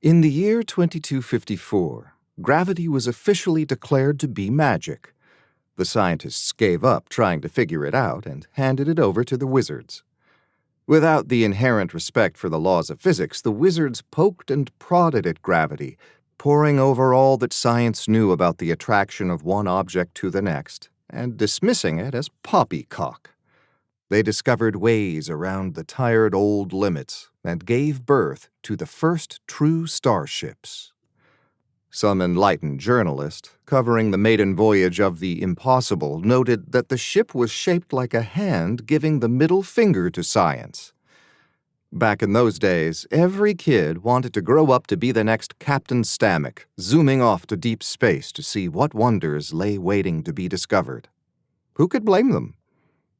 In the year 2254, gravity was officially declared to be magic. The scientists gave up trying to figure it out and handed it over to the wizards. Without the inherent respect for the laws of physics, the wizards poked and prodded at gravity, poring over all that science knew about the attraction of one object to the next, and dismissing it as poppycock. They discovered ways around the tired old limits and gave birth to the first true starships. Some enlightened journalist, covering the maiden voyage of the Impossible, noted that the ship was shaped like a hand giving the middle finger to science. Back in those days, every kid wanted to grow up to be the next Captain Stammick, zooming off to deep space to see what wonders lay waiting to be discovered. Who could blame them?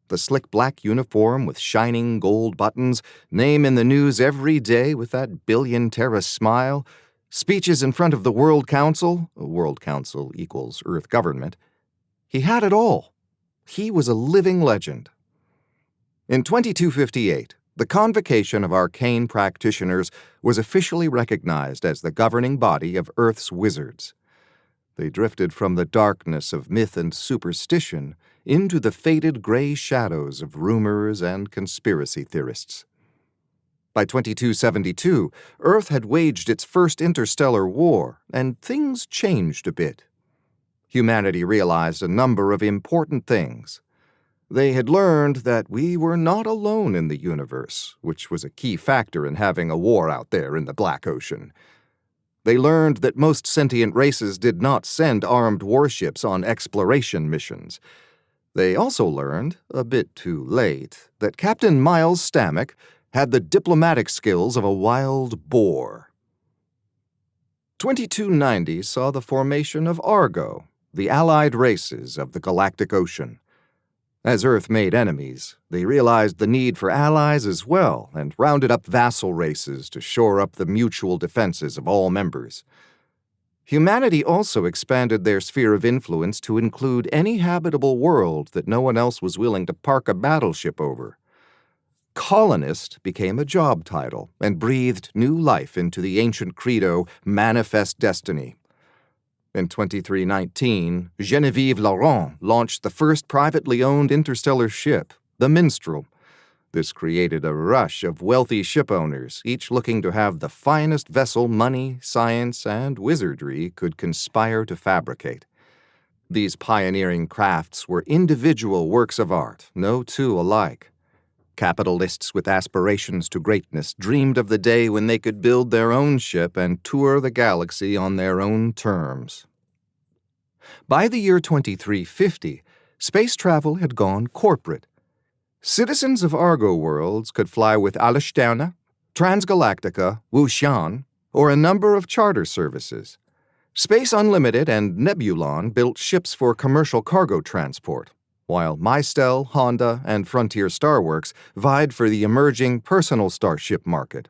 The slick black uniform with shining gold buttons, name in the news every day with that billion-terra smile, speeches in front of the World Council equals Earth government. He had it all. He was a living legend. In 2258, the Convocation of Arcane Practitioners was officially recognized as the governing body of Earth's wizards. They drifted from the darkness of myth and superstition into the faded gray shadows of rumors and conspiracy theorists. By 2272, Earth had waged its first interstellar war, and things changed a bit. Humanity realized a number of important things. They had learned that we were not alone in the universe, which was a key factor in having a war out there in the Black Ocean. They learned that most sentient races did not send armed warships on exploration missions. They also learned, a bit too late, that Captain Miles Stammick had the diplomatic skills of a wild boar. 2290 saw the formation of Argo, the allied races of the galactic ocean. As Earth made enemies, they realized the need for allies as well and rounded up vassal races to shore up the mutual defenses of all members. Humanity also expanded their sphere of influence to include any habitable world that no one else was willing to park a battleship over. Colonist became a job title and breathed new life into the ancient credo, Manifest Destiny. In 2319, Genevieve Laurent launched the first privately owned interstellar ship, the Minstrel. This created a rush of wealthy ship owners, each looking to have the finest vessel money, science, and wizardry could conspire to fabricate. These pioneering crafts were individual works of art, no two alike. Capitalists with aspirations to greatness dreamed of the day when they could build their own ship and tour the galaxy on their own terms. By the year 2350, space travel had gone corporate. Citizens of Argo worlds could fly with Alastana, Transgalactica, Wuxian, or a number of charter services. Space Unlimited and Nebulon built ships for commercial cargo transport, while Mystel, Honda, and Frontier Starworks vied for the emerging personal starship market.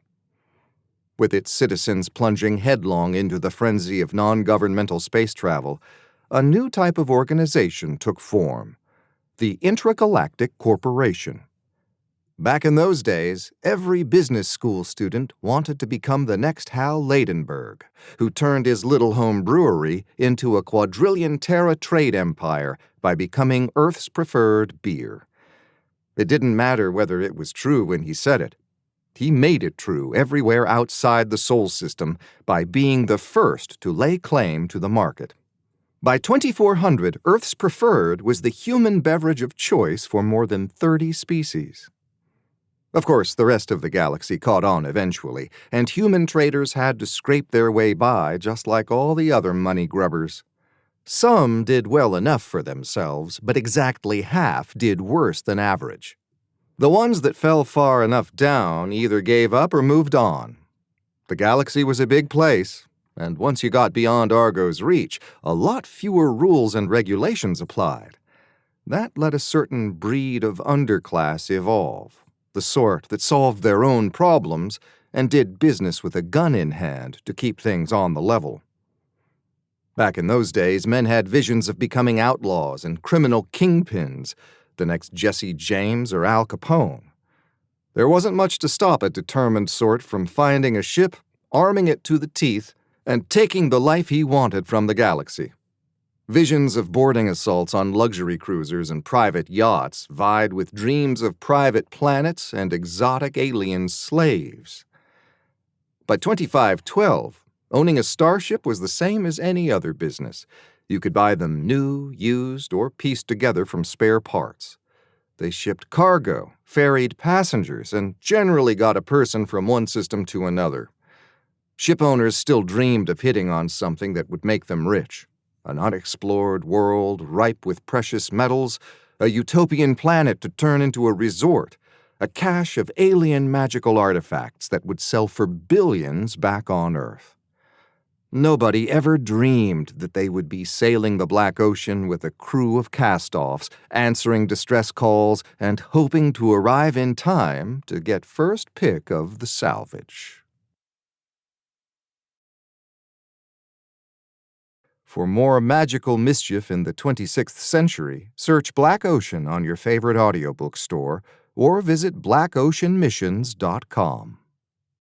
With its citizens plunging headlong into the frenzy of non-governmental space travel, a new type of organization took form, the Intragalactic Corporation. Back in those days, every business school student wanted to become the next Hal Ladenburg, who turned his little home brewery into a quadrillion-terra trade empire by becoming Earth's preferred beer. It didn't matter whether it was true when he said it. He made it true everywhere outside the Sol system by being the first to lay claim to the market. By 2400, Earth's preferred was the human beverage of choice for more than 30 species. Of course, the rest of the galaxy caught on eventually, and human traders had to scrape their way by just like all the other money grubbers. Some did well enough for themselves, but exactly half did worse than average. The ones that fell far enough down either gave up or moved on. The galaxy was a big place, and once you got beyond Argo's reach, a lot fewer rules and regulations applied. That let a certain breed of underclass evolve. The sort that solved their own problems and did business with a gun in hand to keep things on the level. Back in those days, men had visions of becoming outlaws and criminal kingpins, the next Jesse James or Al Capone. There wasn't much to stop a determined sort from finding a ship, arming it to the teeth, and taking the life he wanted from the galaxy. Visions of boarding assaults on luxury cruisers and private yachts vied with dreams of private planets and exotic alien slaves. By 2512, owning a starship was the same as any other business. You could buy them new, used, or pieced together from spare parts. They shipped cargo, ferried passengers, and generally got a person from one system to another. Ship owners still dreamed of hitting on something that would make them rich. An unexplored world ripe with precious metals, a utopian planet to turn into a resort, a cache of alien magical artifacts that would sell for billions back on Earth. Nobody ever dreamed that they would be sailing the Black Ocean with a crew of cast-offs, answering distress calls, and hoping to arrive in time to get first pick of the salvage. For more magical mischief in the 26th century, search Black Ocean on your favorite audiobook store or visit blackoceanmissions.com.